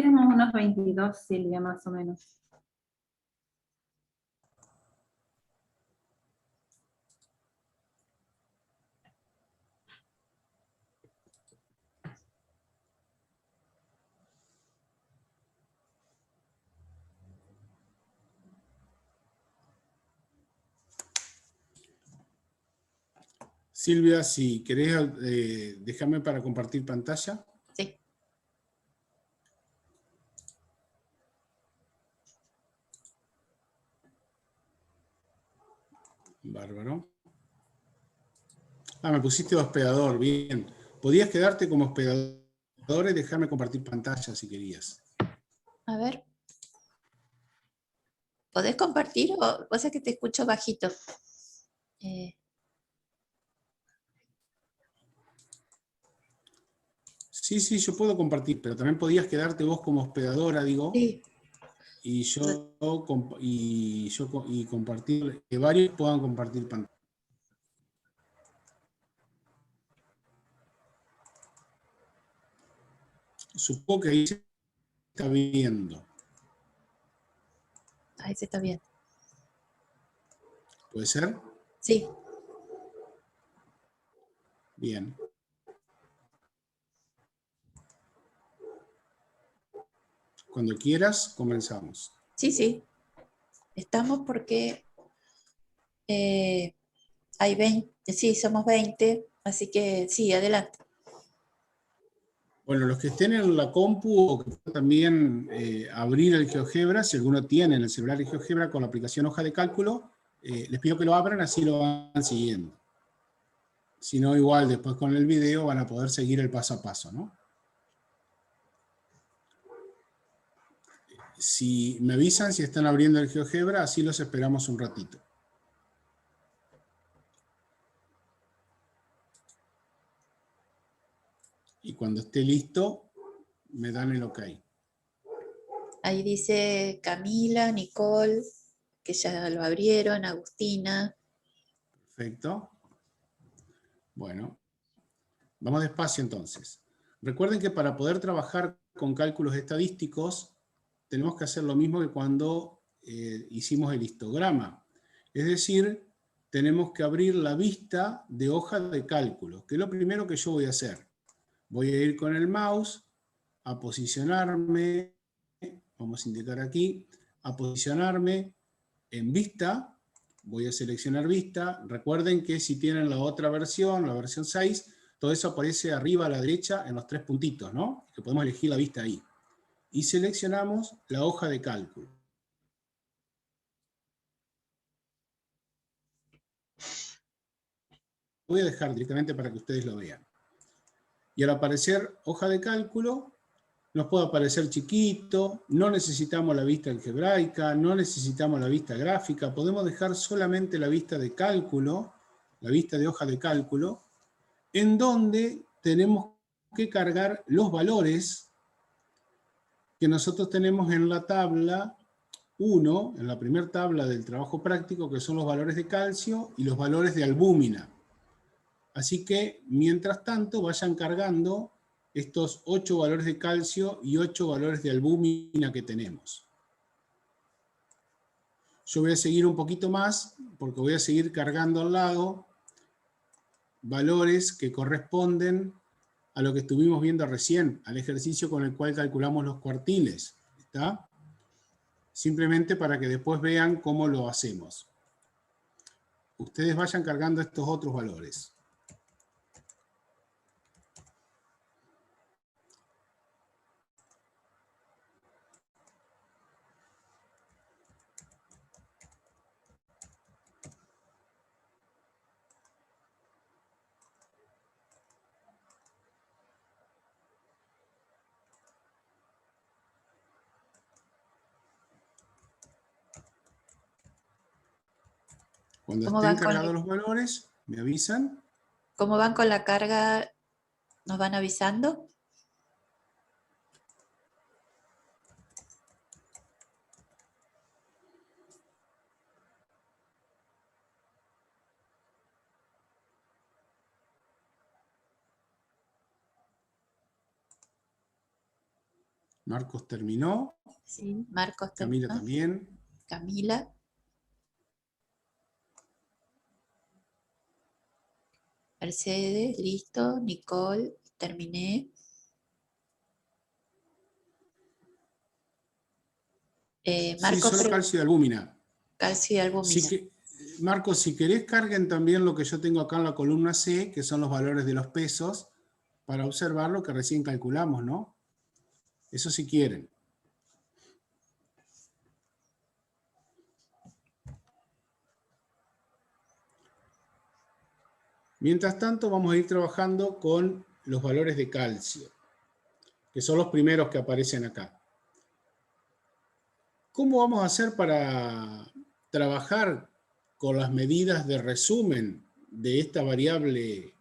Éramos unos 22, Silvia, más o menos. Silvia, si querés, déjame para compartir pantalla. Sí. Bárbaro. Ah, me pusiste hospedador, bien. Podías quedarte como hospedador y dejarme compartir pantalla si querías. A ver. ¿Podés compartir o vos es que te escucho bajito? Sí, yo puedo compartir, pero también podías quedarte vos como hospedadora, digo. Sí. Y compartir, que varios puedan compartir pantalla. Supongo que ahí se está viendo. Ahí se está bien. ¿Puede ser? Sí. Bien. Cuando quieras, comenzamos. Sí. Estamos porque hay 20, sí, somos 20, así que sí, adelante. Bueno, los que estén en la compu o que puedan también abrir el GeoGebra, si alguno tiene en el celular el GeoGebra con la aplicación hoja de cálculo, les pido que lo abran, así lo van siguiendo. Si no, igual después con el video van a poder seguir el paso a paso, ¿no? Si me avisan si están abriendo el GeoGebra, así los esperamos un ratito. Y cuando esté listo, me dan el OK. Ahí dice Camila, Nicole, que ya lo abrieron, Agustina. Perfecto. Bueno, vamos despacio entonces. Recuerden que para poder trabajar con cálculos estadísticos, tenemos que hacer lo mismo que cuando hicimos el histograma. Es decir, tenemos que abrir la vista de hoja de cálculo, que es lo primero que yo voy a hacer. Voy a ir con el mouse a posicionarme, vamos a indicar aquí, a posicionarme en vista, voy a seleccionar vista. Recuerden que si tienen la otra versión, la versión 6, todo eso aparece arriba a la derecha en los 3 puntitos, ¿no? Que podemos elegir la vista ahí. Y seleccionamos la hoja de cálculo. Voy a dejar directamente para que ustedes lo vean. Y al aparecer hoja de cálculo, nos puede aparecer chiquito, no necesitamos la vista algebraica, no necesitamos la vista gráfica, podemos dejar solamente la vista de cálculo, la vista de hoja de cálculo, en donde tenemos que cargar los valores que nosotros tenemos en la tabla 1, en la primera tabla del trabajo práctico, que son los valores de calcio y los valores de albúmina. Así que, mientras tanto, vayan cargando estos 8 valores de calcio y 8 valores de albúmina que tenemos. Yo voy a seguir un poquito más, porque voy a seguir cargando al lado valores que corresponden a lo que estuvimos viendo recién, al ejercicio con el cual calculamos los cuartiles. ¿Está? Simplemente para que después vean cómo lo hacemos. Ustedes vayan cargando estos otros valores. Cuando estén cargados los valores, me avisan. ¿Cómo van con la carga? ¿Nos van avisando? Marcos terminó. Sí, Marcos Camila terminó. también. Camila. Mercedes, listo. Nicole, terminé. Sí, Marcos, solo calcio y albúmina. calcio y albúmina. Marcos, si querés, carguen también lo que yo tengo acá en la columna C, que son los valores de los pesos, para observar lo que recién calculamos, ¿no? Eso si quieren. Mientras tanto, vamos a ir trabajando con los valores de calcio, que son los primeros que aparecen acá. ¿Cómo vamos a hacer para trabajar con las medidas de resumen de esta variable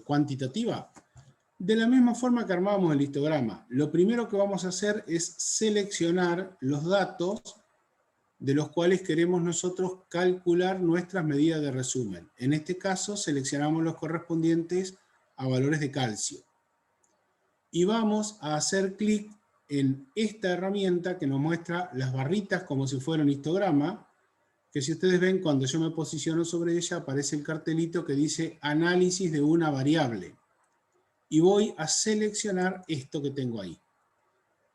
cuantitativa? De la misma forma que armamos el histograma. Lo primero que vamos a hacer es seleccionar los datos de los cuales queremos nosotros calcular nuestras medidas de resumen. En este caso, seleccionamos los correspondientes a valores de calcio. Y vamos a hacer clic en esta herramienta que nos muestra las barritas como si fuera un histograma, que si ustedes ven, cuando yo me posiciono sobre ella, aparece el cartelito que dice análisis de una variable. Y voy a seleccionar esto que tengo ahí,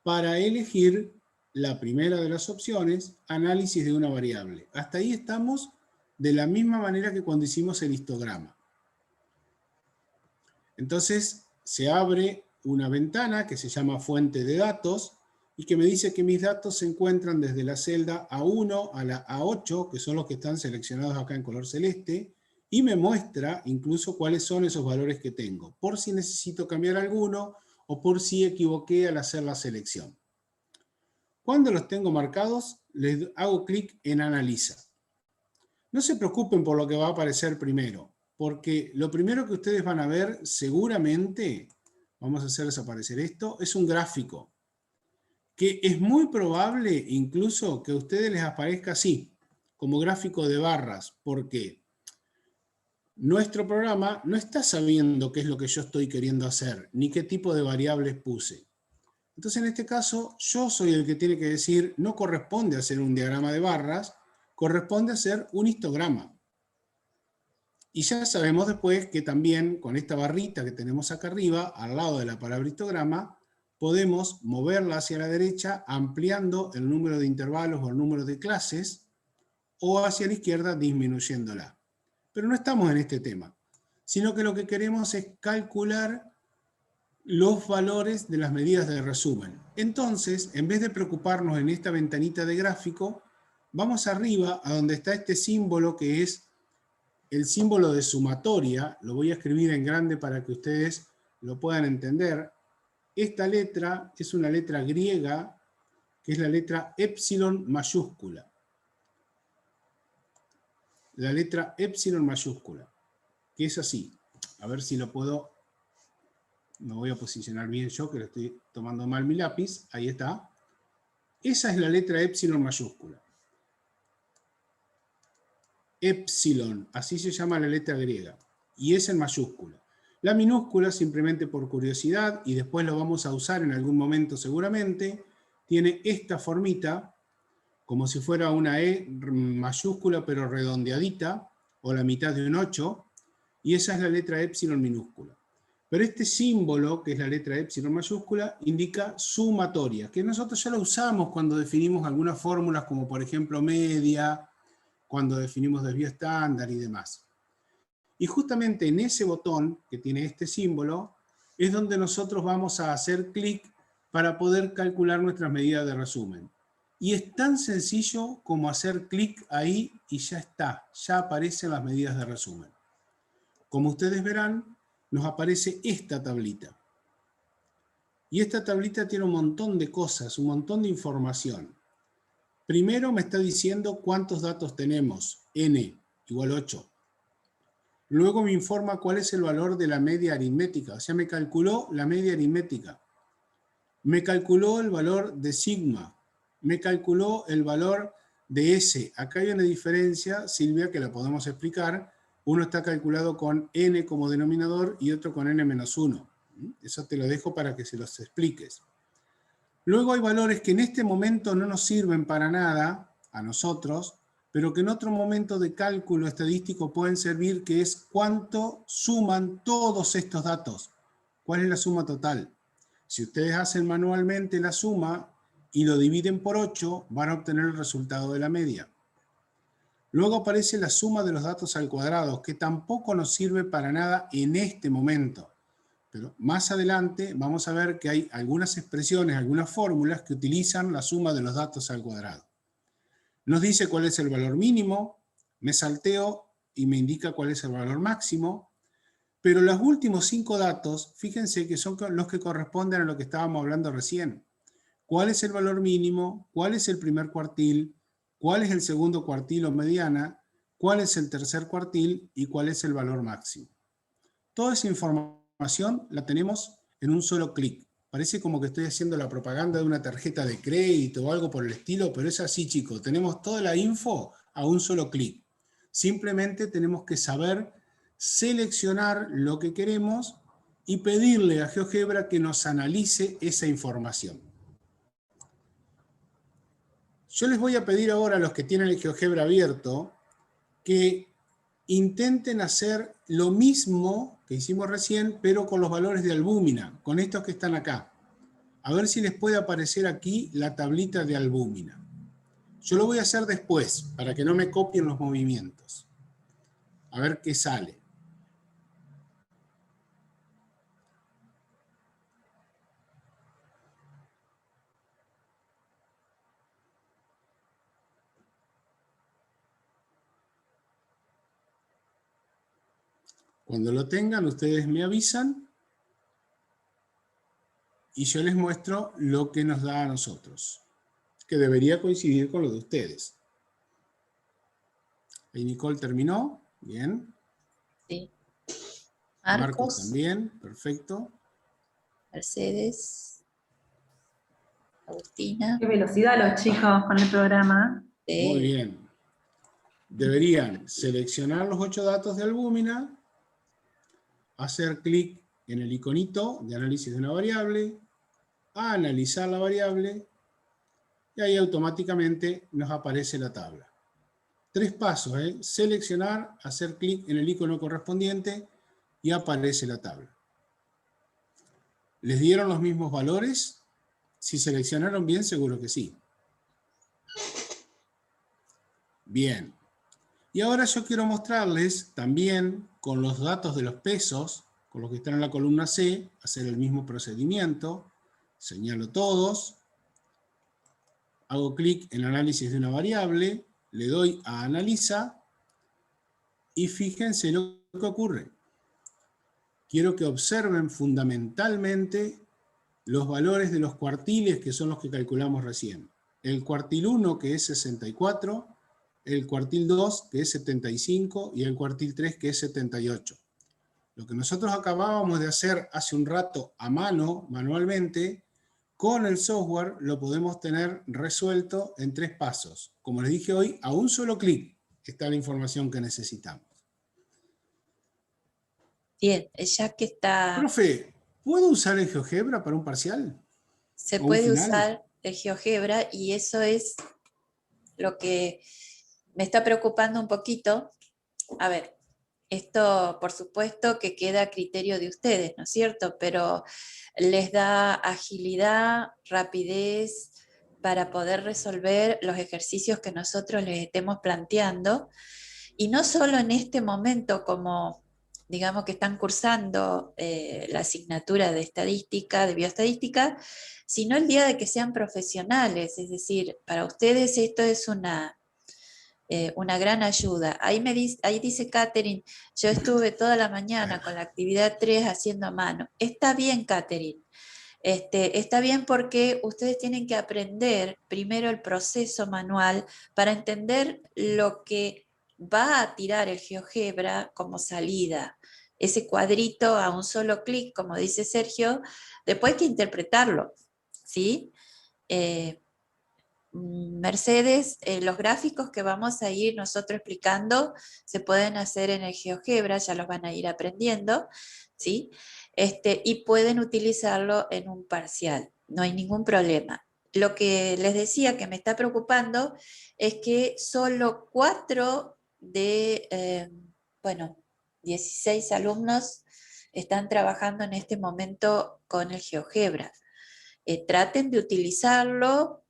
para elegir la primera de las opciones, análisis de una variable. Hasta ahí estamos de la misma manera que cuando hicimos el histograma. Entonces se abre una ventana que se llama fuente de datos y que me dice que mis datos se encuentran desde la celda A1 a la A8, que son los que están seleccionados acá en color celeste, y me muestra incluso cuáles son esos valores que tengo, por si necesito cambiar alguno o por si equivoqué al hacer la selección. Cuando los tengo marcados, les hago clic en Analiza. No se preocupen por lo que va a aparecer primero, porque lo primero que ustedes van a ver seguramente, vamos a hacer desaparecer esto, es un gráfico, que es muy probable incluso que a ustedes les aparezca así, como gráfico de barras, porque nuestro programa no está sabiendo qué es lo que yo estoy queriendo hacer, ni qué tipo de variables puse. Entonces en este caso yo soy el que tiene que decir, no corresponde hacer un diagrama de barras, corresponde hacer un histograma. Y ya sabemos después que también con esta barrita que tenemos acá arriba, al lado de la palabra histograma, podemos moverla hacia la derecha ampliando el número de intervalos o el número de clases, o hacia la izquierda disminuyéndola. Pero no estamos en este tema, sino que lo que queremos es calcular los valores de las medidas de resumen. Entonces, en vez de preocuparnos en esta ventanita de gráfico, vamos arriba a donde está este símbolo que es el símbolo de sumatoria. Lo voy a escribir en grande para que ustedes lo puedan entender. Esta letra es una letra griega, que es la letra epsilon mayúscula. La letra epsilon mayúscula, que es así. A ver si lo puedo... Me voy a posicionar bien yo, que lo estoy tomando mal mi lápiz. Ahí está. Esa es la letra epsilon mayúscula. Epsilon, así se llama la letra griega. Y es en mayúscula. La minúscula, simplemente por curiosidad, y después lo vamos a usar en algún momento seguramente, tiene esta formita, como si fuera una E mayúscula pero redondeadita, o la mitad de un 8, y esa es la letra epsilon minúscula. Pero este símbolo, que es la letra epsilon mayúscula, indica sumatoria, que nosotros ya lo usamos cuando definimos algunas fórmulas, como por ejemplo media, cuando definimos desvío estándar y demás. Y justamente en ese botón, que tiene este símbolo, es donde nosotros vamos a hacer clic para poder calcular nuestras medidas de resumen. Y es tan sencillo como hacer clic ahí y ya está, ya aparecen las medidas de resumen. Como ustedes verán, nos aparece esta tablita. Y esta tablita tiene un montón de cosas, un montón de información. Primero me está diciendo cuántos datos tenemos, n igual 8. Luego me informa cuál es el valor de la media aritmética, o sea, me calculó la media aritmética. Me calculó el valor de sigma, me calculó el valor de S. Acá hay una diferencia, Silvia, que la podemos explicar. Uno está calculado con n como denominador y otro con n-1. Eso te lo dejo para que se los expliques. Luego hay valores que en este momento no nos sirven para nada a nosotros, pero que en otro momento de cálculo estadístico pueden servir, que es cuánto suman todos estos datos. ¿Cuál es la suma total? Si ustedes hacen manualmente la suma y lo dividen por 8, van a obtener el resultado de la media. Luego aparece la suma de los datos al cuadrado, que tampoco nos sirve para nada en este momento. Pero más adelante vamos a ver que hay algunas expresiones, algunas fórmulas que utilizan la suma de los datos al cuadrado. Nos dice cuál es el valor mínimo, me salteo y me indica cuál es el valor máximo, pero los últimos 5 datos, fíjense que son los que corresponden a lo que estábamos hablando recién. ¿Cuál es el valor mínimo? ¿Cuál es el primer cuartil? ¿Cuál es el segundo cuartil o mediana? ¿Cuál es el tercer cuartil? ¿Y cuál es el valor máximo? Toda esa información la tenemos en un solo clic. Parece como que estoy haciendo la propaganda de una tarjeta de crédito o algo por el estilo, pero es así, chicos. Tenemos toda la info a un solo clic. Simplemente tenemos que saber seleccionar lo que queremos y pedirle a GeoGebra que nos analice esa información. Yo les voy a pedir ahora a los que tienen el GeoGebra abierto que intenten hacer lo mismo que hicimos recién, pero con los valores de albúmina, con estos que están acá. A ver si les puede aparecer aquí la tablita de albúmina. Yo lo voy a hacer después, para que no me copien los movimientos. A ver qué sale. Cuando lo tengan, ustedes me avisan y yo les muestro lo que nos da a nosotros, que debería coincidir con lo de ustedes. Ahí Nicole terminó, bien. Sí. Marcos también, perfecto. Mercedes. Agustina. Qué velocidad los chicos con el programa. Muy bien. Deberían seleccionar los 8 datos de albúmina, hacer clic en el iconito de análisis de una variable, analizar la variable, y ahí automáticamente nos aparece la tabla. 3 pasos, seleccionar, hacer clic en el icono correspondiente y aparece la tabla. ¿Les dieron los mismos valores? Si seleccionaron bien, seguro que sí. Bien. Y ahora yo quiero mostrarles también con los datos de los pesos, con los que están en la columna C, hacer el mismo procedimiento. Señalo todos. Hago clic en análisis de una variable, le doy a analiza y fíjense lo que ocurre. Quiero que observen fundamentalmente los valores de los cuartiles, que son los que calculamos recién. El cuartil 1, que es 64, el cuartil 2, que es 75, y el cuartil 3, que es 78. Lo que nosotros acabábamos de hacer hace un rato a mano, manualmente, con el software lo podemos tener resuelto en 3 pasos. Como les dije hoy, a un solo clic está la información que necesitamos. Bien, ya que está... Profe, ¿puedo usar el GeoGebra para un parcial? Se ¿O un puede final? usar el GeoGebra y eso es lo que me está preocupando un poquito. A ver, esto por supuesto que queda a criterio de ustedes, ¿no es cierto? Pero les da agilidad, rapidez para poder resolver los ejercicios que nosotros les estemos planteando. Y no solo en este momento como, digamos que están cursando la asignatura de estadística, de bioestadística, sino el día de que sean profesionales. Es decir, para ustedes esto es una gran ayuda. Ahí dice Catherine, yo estuve toda la mañana con la actividad 3 haciendo a mano. Está bien, Catherine. Está bien porque ustedes tienen que aprender primero el proceso manual para entender lo que va a tirar el GeoGebra como salida. Ese cuadrito a un solo clic, como dice Sergio, después hay que interpretarlo, ¿sí? Mercedes, los gráficos que vamos a ir nosotros explicando se pueden hacer en el GeoGebra, ya los van a ir aprendiendo, ¿sí? Y pueden utilizarlo en un parcial. no hay ningún problema. Lo que les decía que me está preocupando es que solo 4 de, 16 alumnos están trabajando en este momento con el GeoGebra. Traten de utilizarlo,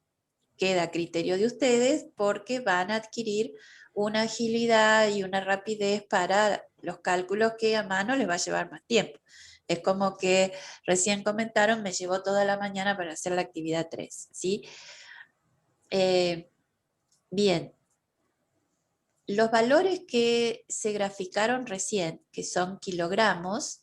queda a criterio de ustedes, porque van a adquirir una agilidad y una rapidez para los cálculos que a mano les va a llevar más tiempo. Es como que recién comentaron, me llevó toda la mañana para hacer la actividad 3, ¿sí? Bien. Los valores que se graficaron recién, que son kilogramos,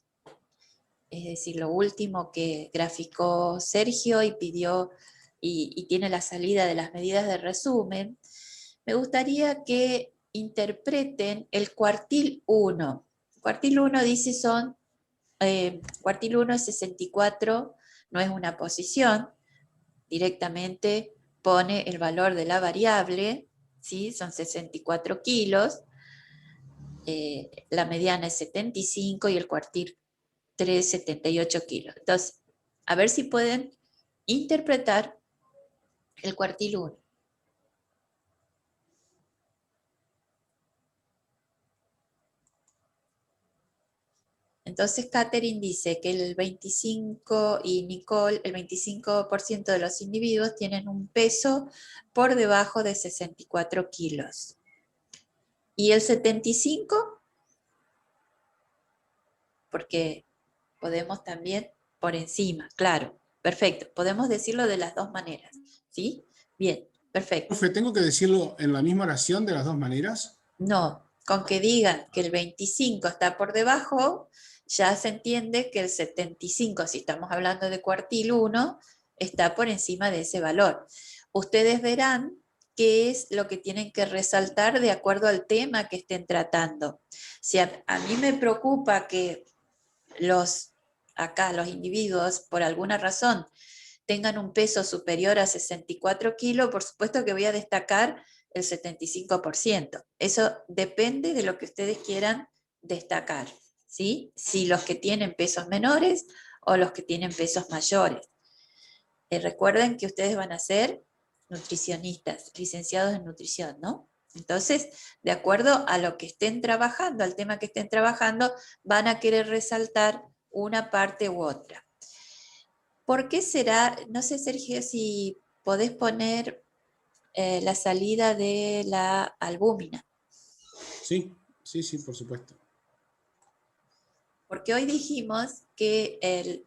es decir, lo último que graficó Sergio y pidió y tiene la salida de las medidas de resumen, me gustaría que interpreten el cuartil 1. Cuartil 1 dice cuartil 1 es 64, no es una posición, directamente pone el valor de la variable, ¿sí? Son 64 kilos, la mediana es 75 y el cuartil 3, 78 kilos. Entonces, a ver si pueden interpretar el cuartil 1. Entonces, Catherine dice que el 25% y Nicole, el 25% de los individuos tienen un peso por debajo de 64 kilos. ¿Y el 75%? Porque podemos también por encima, claro. Perfecto, podemos decirlo de las dos maneras, ¿sí? Bien, perfecto. Profe, ¿tengo que decirlo en la misma oración de las dos maneras? No, con que digan que el 25 está por debajo, ya se entiende que el 75, si estamos hablando de cuartil 1, está por encima de ese valor. Ustedes verán qué es lo que tienen que resaltar de acuerdo al tema que estén tratando. Si a mí me preocupa que los individuos, por alguna razón, tengan un peso superior a 64 kilos, por supuesto que voy a destacar el 75%. Eso depende de lo que ustedes quieran destacar, ¿sí? Si los que tienen pesos menores o los que tienen pesos mayores. Recuerden que ustedes van a ser nutricionistas, licenciados en nutrición, ¿no? Entonces, de acuerdo a lo que estén trabajando, al tema que estén trabajando, van a querer resaltar una parte u otra. ¿Por qué será? No sé, Sergio, si podés poner la salida de la albúmina. Sí, sí, sí, por supuesto. Porque hoy dijimos que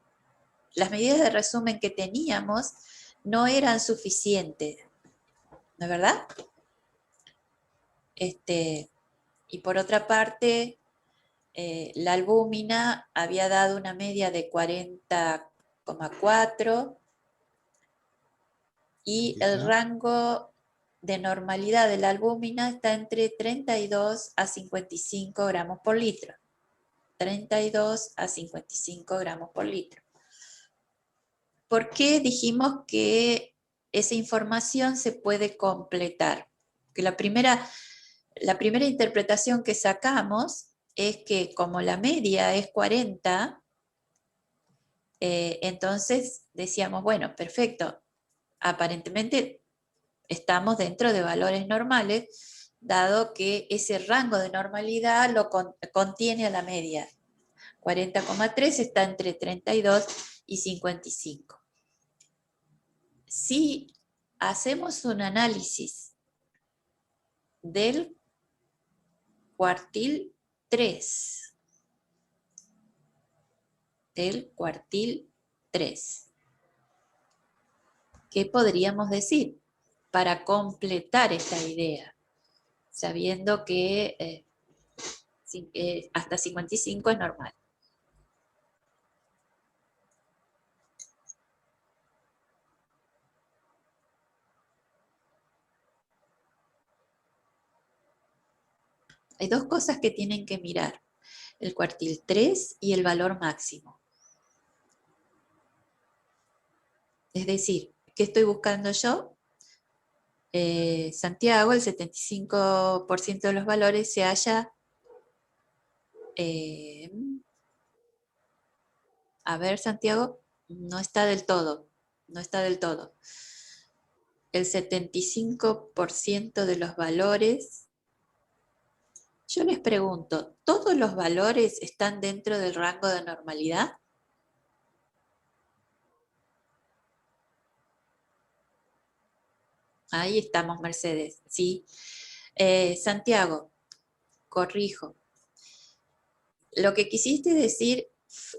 las medidas de resumen que teníamos no eran suficientes, ¿no es verdad? Y por otra parte, la albúmina había dado una media de 40,4 y Aquí el está. rango de normalidad de la albúmina está entre 32 a 55 gramos por litro. 32 a 55 gramos por litro. ¿Por qué dijimos que esa información se puede completar? Que la primera interpretación que sacamos es que como la media es 40, entonces decíamos, bueno, perfecto, aparentemente estamos dentro de valores normales, dado que ese rango de normalidad lo contiene a la media. 40,3 está entre 32 y 55. Si hacemos un análisis del cuartil 3, ¿qué podríamos decir para completar esta idea? Sabiendo que hasta 55 es normal. Hay dos cosas que tienen que mirar, el cuartil 3 y el valor máximo. Es decir, ¿qué estoy buscando yo? Santiago, el 75% de los valores se halla, a ver, Santiago, no está del todo. no está del todo. El 75% de los valores. Yo les pregunto, ¿todos los valores están dentro del rango de normalidad? Ahí estamos, Mercedes, ¿sí? Santiago, corrijo. Lo que quisiste decir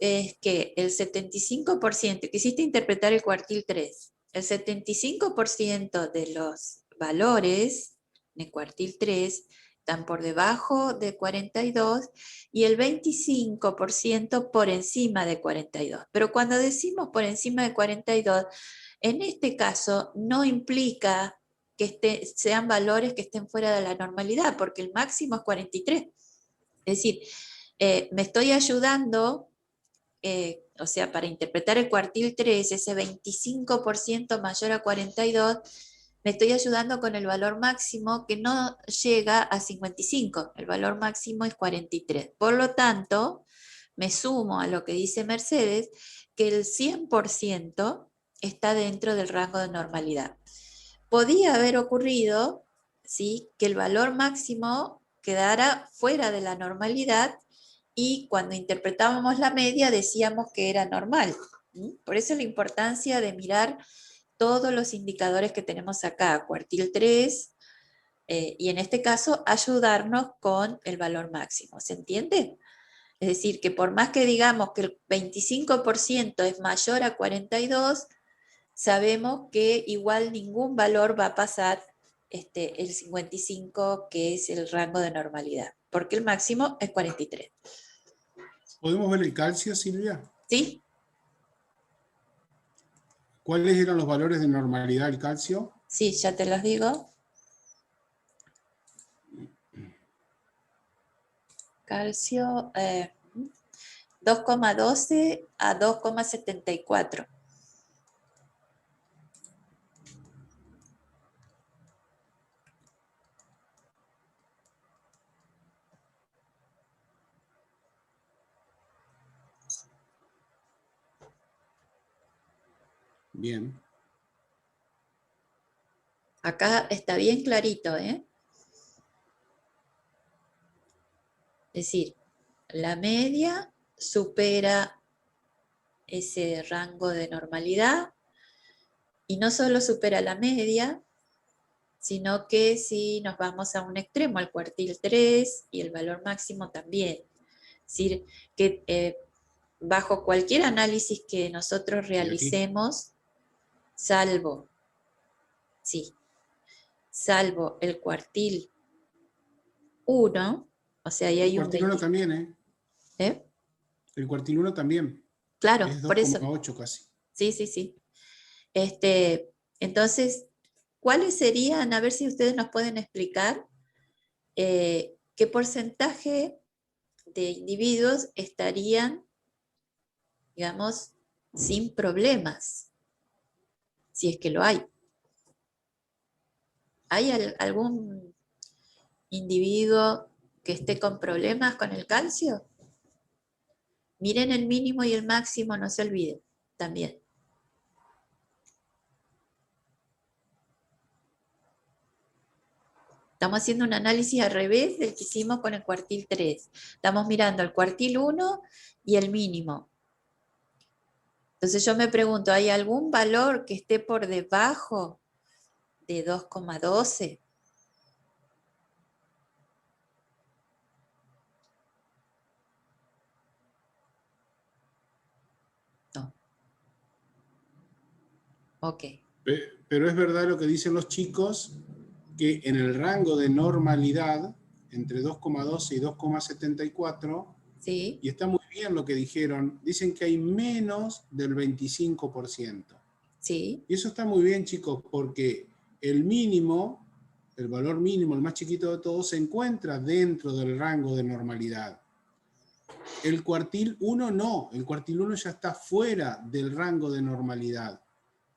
es que el 75%, quisiste interpretar el cuartil 3, el 75% de los valores en el cuartil 3 están por debajo de 42 y el 25% por encima de 42. Pero cuando decimos por encima de 42, en este caso no implica que sean valores que estén fuera de la normalidad, porque el máximo es 43. Es decir, me estoy ayudando, o sea, para interpretar el cuartil 3, ese 25% mayor a 42, me estoy ayudando con el valor máximo que no llega a 55, el valor máximo es 43. Por lo tanto, me sumo a lo que dice Mercedes, que el 100% está dentro del rango de normalidad. Podía haber ocurrido, ¿sí?, que el valor máximo quedara fuera de la normalidad y cuando interpretábamos la media decíamos que era normal. Por eso la importancia de mirar todos los indicadores que tenemos acá, cuartil 3, y en este caso ayudarnos con el valor máximo. ¿Se entiende? Es decir, que por más que digamos que el 25% es mayor a 42, sabemos que igual ningún valor va a pasar el 55, que es el rango de normalidad, porque el máximo es 43. ¿Podemos ver el calcio, Silvia? ¿Sí? ¿Cuáles eran los valores de normalidad del calcio? Sí, ya te los digo. Calcio 2,12 a 2,74. Bien. Acá está bien clarito, ¿eh? Es decir, la media supera ese rango de normalidad y no solo supera la media, sino que si nos vamos a un extremo, al cuartil 3 y el valor máximo también. Es decir, que bajo cualquier análisis que nosotros realicemos, salvo el cuartil 1, o sea, ahí El hay un cuartil 1 también, ¿eh? ¿Eh? El cuartil 1 también. Claro, Es por eso. 2,8 casi. Sí. Entonces, ¿cuáles serían, a ver si ustedes nos pueden explicar, qué porcentaje de individuos estarían, digamos, sin problemas, si es que lo hay? ¿Hay algún individuo que esté con problemas con el calcio? Miren el mínimo y el máximo, no se olviden, también. Estamos haciendo un análisis al revés del que hicimos con el cuartil 3. Estamos mirando el cuartil 1 y el mínimo. Entonces yo me pregunto, ¿hay algún valor que esté por debajo de 2,12? No. Ok. Pero es verdad lo que dicen los chicos, que en el rango de normalidad, entre 2,12 y 2,74, Sí. y está muy bien lo que dijeron, dicen que hay menos del 25%. Sí. Y eso está muy bien, chicos, porque el mínimo, el valor mínimo, el más chiquito de todos, se encuentra dentro del rango de normalidad. El cuartil 1 no, el cuartil 1 ya está fuera del rango de normalidad.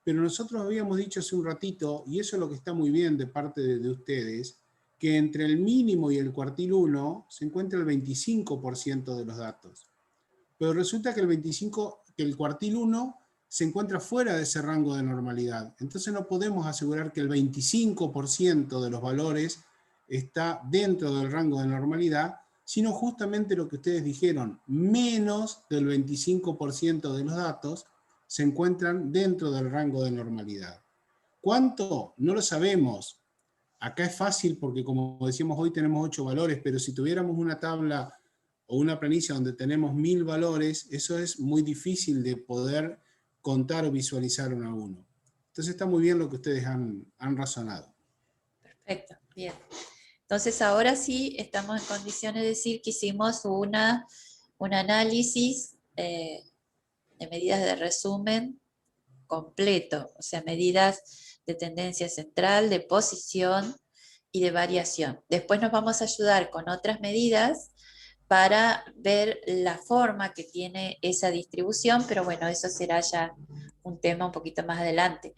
Pero nosotros habíamos dicho hace un ratito, y eso es lo que está muy bien de parte de ustedes, que entre el mínimo y el cuartil 1 se encuentra el 25% de los datos. Pero resulta que el cuartil 1 se encuentra fuera de ese rango de normalidad. Entonces no podemos asegurar que el 25% de los valores está dentro del rango de normalidad, sino justamente lo que ustedes dijeron, menos del 25% de los datos se encuentran dentro del rango de normalidad. ¿Cuánto? No lo sabemos. Acá es fácil porque, como decíamos, hoy tenemos 8 valores, pero si tuviéramos una tabla o una planilla donde tenemos 1000 valores, eso es muy difícil de poder contar o visualizar uno a uno. Entonces está muy bien lo que ustedes han razonado. Perfecto, bien. Entonces ahora sí estamos en condiciones de decir que hicimos un análisis de medidas de resumen completo, o sea, medidas de tendencia central, de posición y de variación. Después nos vamos a ayudar con otras medidas para ver la forma que tiene esa distribución, pero bueno, eso será ya un tema un poquito más adelante.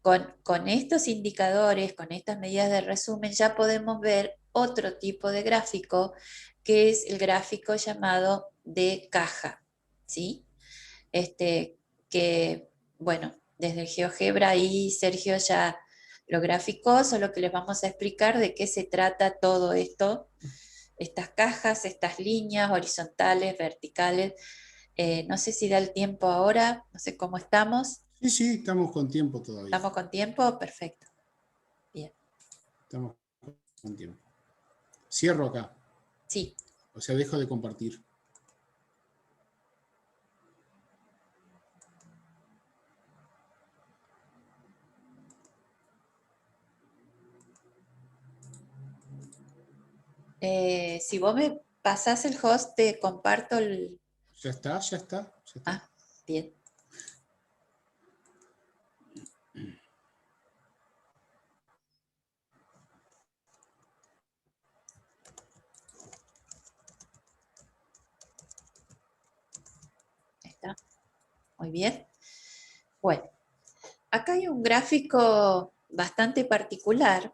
Con estos indicadores, con estas medidas de resumen, ya podemos ver otro tipo de gráfico, que es el gráfico llamado de caja, ¿sí? Que, bueno, desde el GeoGebra ahí Sergio ya lo graficó, solo que les vamos a explicar de qué se trata todo esto, estas cajas, estas líneas horizontales, verticales. No sé si da el tiempo ahora, no sé cómo estamos. Sí, sí, estamos con tiempo todavía. ¿Estamos con tiempo? Perfecto. Bien. Estamos con tiempo. Cierro acá. Sí. O sea, dejo de compartir. Si vos me pasás el host, te comparto el... Ya está, ya está, ya está. Ah, bien. Está. Muy bien. Bueno, acá hay un gráfico bastante particular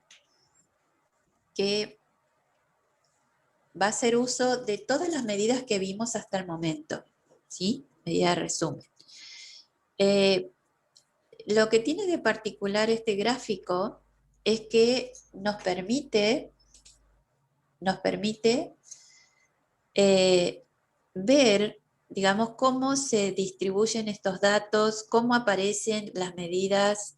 que va a hacer uso de todas las medidas que vimos hasta el momento, ¿sí? Medida de resumen. Lo que tiene de particular este gráfico es que nos permite ver, digamos, cómo se distribuyen estos datos, cómo aparecen las medidas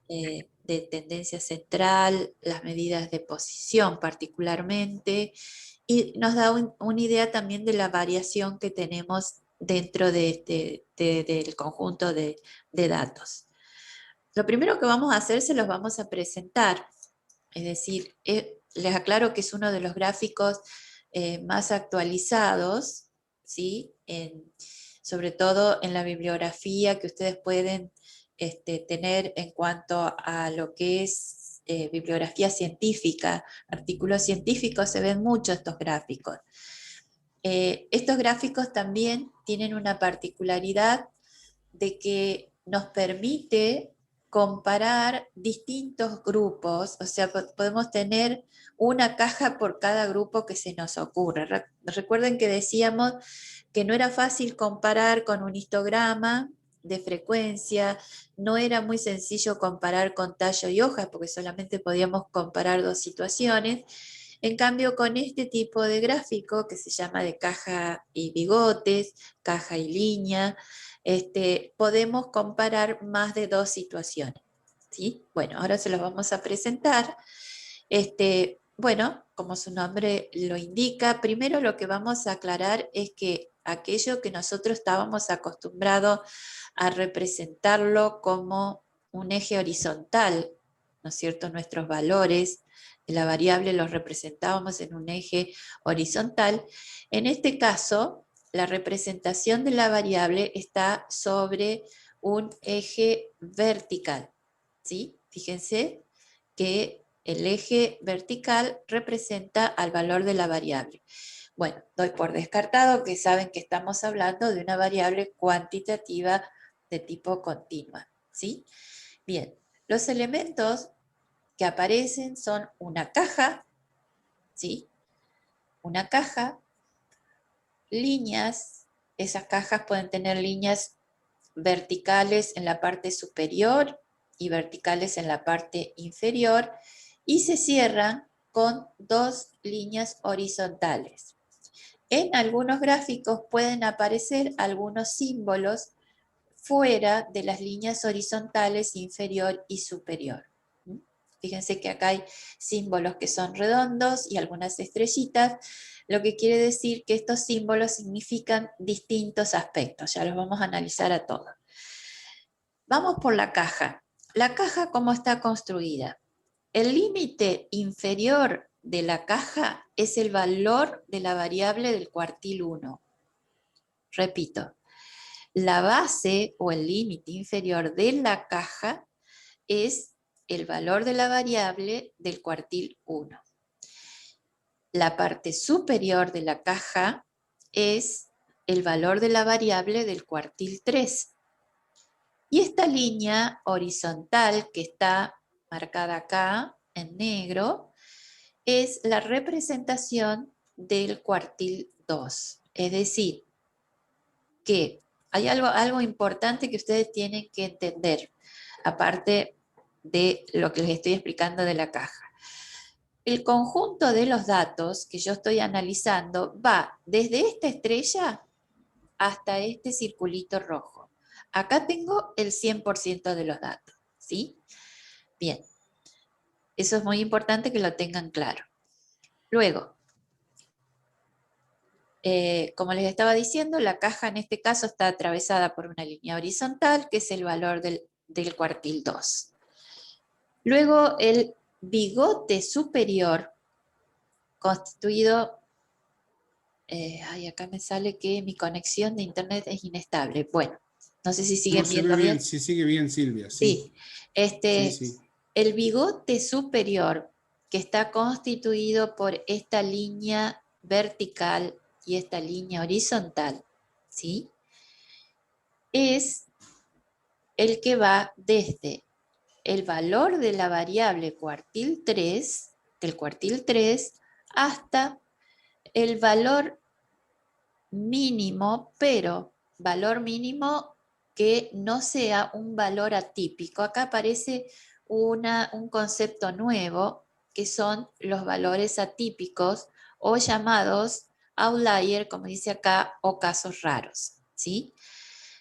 de tendencia central, las medidas de posición particularmente, y nos da una idea también de la variación que tenemos dentro de del conjunto de datos. Lo primero que vamos a hacer se los vamos a presentar, es decir, les aclaro que es uno de los gráficos más actualizados, ¿sí? Sobre todo en la bibliografía que ustedes pueden tener en cuanto a lo que es bibliografía científica, artículos científicos, se ven mucho estos gráficos. Estos gráficos también tienen una particularidad de que nos permite comparar distintos grupos, o sea, podemos tener una caja por cada grupo que se nos ocurre. Recuerden que decíamos que no era fácil comparar con un histograma de frecuencia, no era muy sencillo comparar con tallo y hoja, porque solamente podíamos comparar dos situaciones. En cambio, con este tipo de gráfico, que se llama de caja y bigotes, caja y línea, podemos comparar más de dos situaciones, ¿sí? Bueno, ahora se los vamos a presentar. Bueno, como su nombre lo indica, primero lo que vamos a aclarar es que aquello que nosotros estábamos acostumbrados a representarlo como un eje horizontal, ¿no es cierto? Nuestros valores de la variable los representábamos en un eje horizontal. En este caso, la representación de la variable está sobre un eje vertical, ¿sí? Fíjense que el eje vertical representa al valor de la variable. Bueno, doy por descartado que saben que estamos hablando de una variable cuantitativa de tipo continua, ¿sí? Bien, los elementos que aparecen son una caja, ¿sí? Una caja, líneas, esas cajas pueden tener líneas verticales en la parte superior y verticales en la parte inferior, y se cierran con 2 líneas horizontales. En algunos gráficos pueden aparecer algunos símbolos fuera de las líneas horizontales inferior y superior. Fíjense que acá hay símbolos que son redondos y algunas estrellitas, lo que quiere decir que estos símbolos significan distintos aspectos. Ya los vamos a analizar a todos. Vamos por la caja. La caja, ¿cómo está construida? El límite inferior de la caja es el valor de la variable del cuartil 1. Repito, la base o el límite inferior de la caja es el valor de la variable del cuartil 1. La parte superior de la caja es el valor de la variable del cuartil 3. Y esta línea horizontal que está marcada acá en negro es la representación del cuartil 2. Es decir, que hay algo importante que ustedes tienen que entender, aparte de lo que les estoy explicando de la caja. El conjunto de los datos que yo estoy analizando va desde esta estrella hasta este circulito rojo. Acá tengo el 100% de los datos, ¿sí? Bien, eso es muy importante que lo tengan claro. Luego, como les estaba diciendo, la caja en este caso está atravesada por una línea horizontal, que es el valor del cuartil 2. Luego, el bigote superior, constituido... acá me sale que mi conexión de internet es inestable. Bueno, no sé si siguen viendo bien. Sí, sigue bien, Silvia. Sí, Sí. el bigote superior, que está constituido por esta línea vertical y esta línea horizontal, ¿sí? Es el que va desde el valor de la variable cuartil 3, del cuartil 3, hasta el valor mínimo, pero valor mínimo que no sea un valor atípico. Acá aparece un concepto nuevo, que son los valores atípicos o llamados outlier, como dice acá, o casos raros, ¿sí?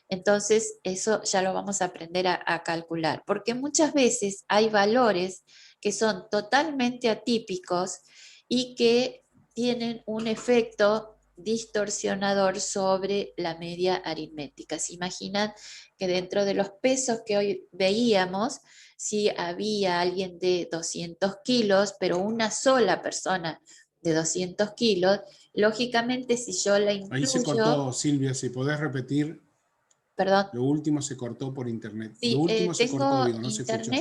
Entonces, eso ya lo vamos a aprender a calcular, porque muchas veces hay valores que son totalmente atípicos y que tienen un efecto distorsionador sobre la media aritmética. ¿Se imaginan que dentro de los pesos que hoy veíamos, si había alguien de 200 kilos, pero una sola persona de 200 kilos, lógicamente si yo la incluyo... Ahí se cortó, Silvia, si podés repetir. Perdón. Lo último se cortó por internet. Sí, Lo último se cortó, digo, no se escuchó.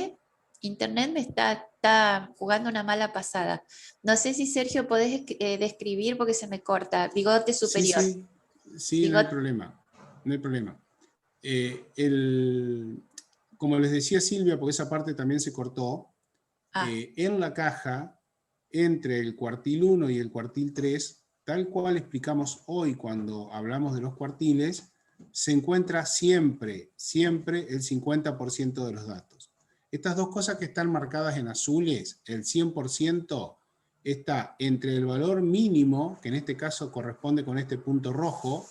Internet me está jugando una mala pasada. No sé si, Sergio, podés describir porque se me corta. Bigote superior. Sí, Bigote. No hay problema. No hay problema. Como les decía Silvia, porque esa parte también se cortó, en la caja, entre el cuartil 1 y el cuartil 3, tal cual explicamos hoy cuando hablamos de los cuartiles, se encuentra siempre el 50% de los datos. Estas dos cosas que están marcadas en azules, el 100%, está entre el valor mínimo, que en este caso corresponde con este punto rojo,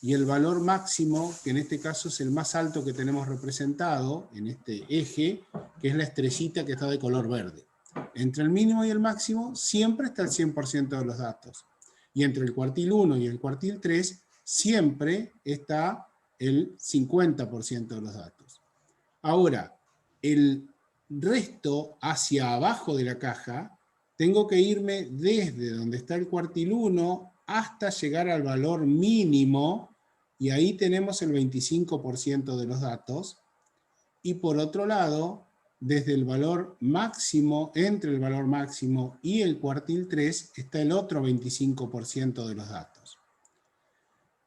y el valor máximo, que en este caso es el más alto que tenemos representado en este eje, que es la estrellita que está de color verde. Entre el mínimo y el máximo siempre está el 100% de los datos. Y entre el cuartil 1 y el cuartil 3 siempre está el 50% de los datos. Ahora, el resto hacia abajo de la caja, tengo que irme desde donde está el cuartil 1 hasta llegar al valor mínimo, y ahí tenemos el 25% de los datos. Y por otro lado, desde el valor máximo, entre el valor máximo y el cuartil 3, está el otro 25% de los datos.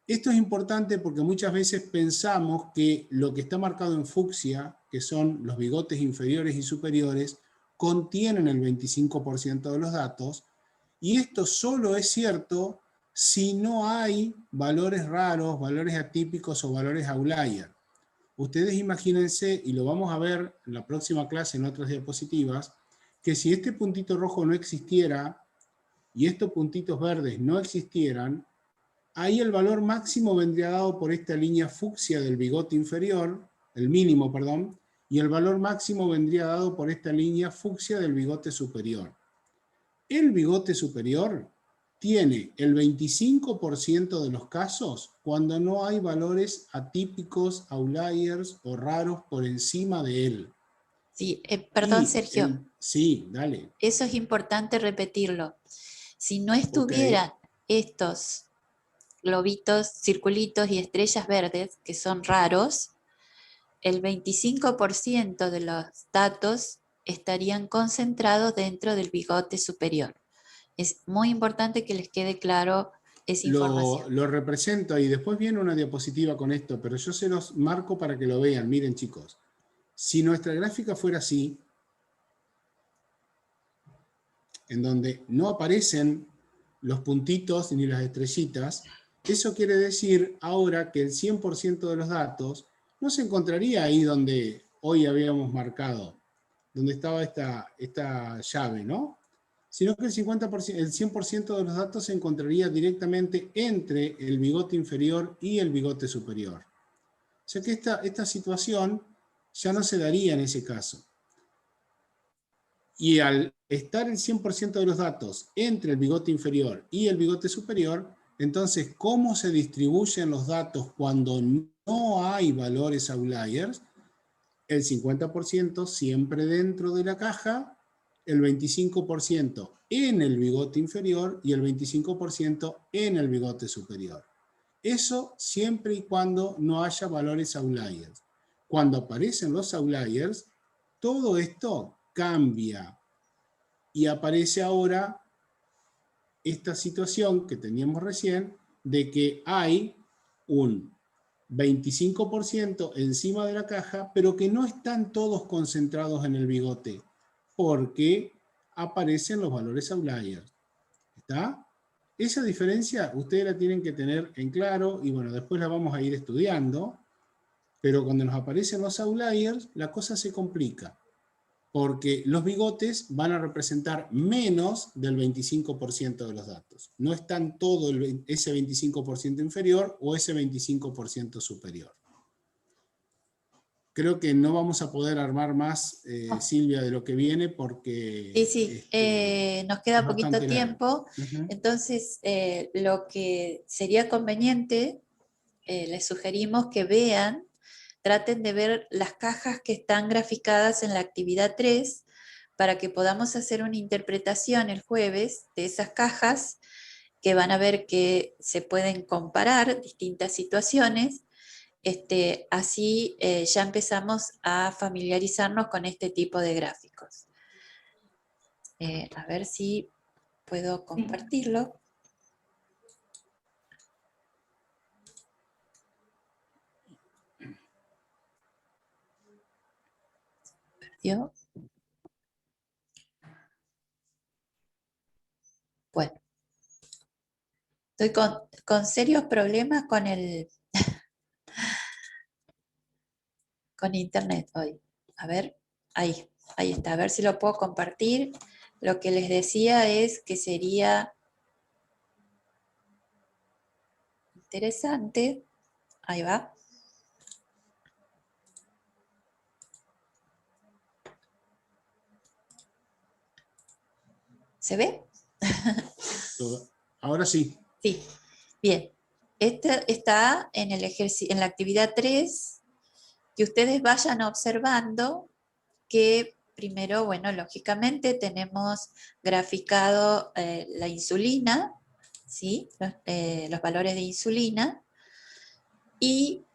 Esto es importante porque muchas veces pensamos que lo que está marcado en fucsia, que son los bigotes inferiores y superiores, contienen el 25% de los datos, y esto solo es cierto si no hay valores raros, valores atípicos o valores outlier. ustedes imagínense, y lo vamos a ver en la próxima clase en otras diapositivas, que si este puntito rojo no existiera y estos puntitos verdes no existieran, ahí el valor máximo vendría dado por esta línea fucsia del bigote inferior, el mínimo, perdón, y el valor máximo vendría dado por esta línea fucsia del bigote superior. El bigote superior tiene el 25% de los casos cuando no hay valores atípicos, outliers o raros por encima de él. Sí, perdón, Y Sergio. sí, dale. Eso es importante repetirlo. Si no Ok. estuvieran estos globitos, circulitos y estrellas verdes, que son raros, el 25% de los datos estarían concentrados dentro del bigote superior. Es muy importante que les quede claro esa información. Lo represento y después viene una diapositiva con esto, pero yo se los marco para que lo vean. Miren, chicos, si nuestra gráfica fuera así, en donde no aparecen los puntitos ni las estrellitas, eso quiere decir ahora que el 100% de los datos no se encontraría ahí donde hoy habíamos marcado, donde estaba esta llave, ¿no? Sino que el 100% de los datos se encontraría directamente entre el bigote inferior y el bigote superior. O sea que esta situación ya no se daría en ese caso. Y al estar el 100% de los datos entre el bigote inferior y el bigote superior, entonces, ¿cómo se distribuyen los datos cuando no hay valores outliers? El 50% siempre dentro de la caja, el 25% en el bigote inferior y el 25% en el bigote superior. Eso siempre y cuando no haya valores outliers. Cuando aparecen los outliers, todo esto cambia y aparece ahora esta situación que teníamos recién de que hay un 25% encima de la caja, pero que no están todos concentrados en el bigote, porque aparecen los valores outliers. ¿Está? Esa diferencia ustedes la tienen que tener en claro y bueno, después la vamos a ir estudiando, pero cuando nos aparecen los outliers, la cosa se complica, porque los bigotes van a representar menos del 25% de los datos. No están todo ese 25% inferior o ese 25% superior. Creo que no vamos a poder armar más, Silvia, de lo que viene porque Sí, nos queda es poquito bastante largo. tiempo, entonces lo que sería conveniente, les sugerimos que vean, traten de ver las cajas que están graficadas en la actividad 3 para que podamos hacer una interpretación el jueves de esas cajas, que van a ver que se pueden comparar distintas situaciones. Así ya empezamos a familiarizarnos con este tipo de gráficos. A ver si puedo compartirlo. ¿Perdió? Bueno, estoy con serios problemas con con internet hoy. A ver, ahí está. A ver si lo puedo compartir. Lo que les decía es que sería interesante. Ahí va. ¿Se ve? Ahora sí. Sí. Bien. Este está en la actividad 3, que ustedes vayan observando que primero, bueno, lógicamente tenemos graficado la insulina, ¿sí? Los valores de insulina, y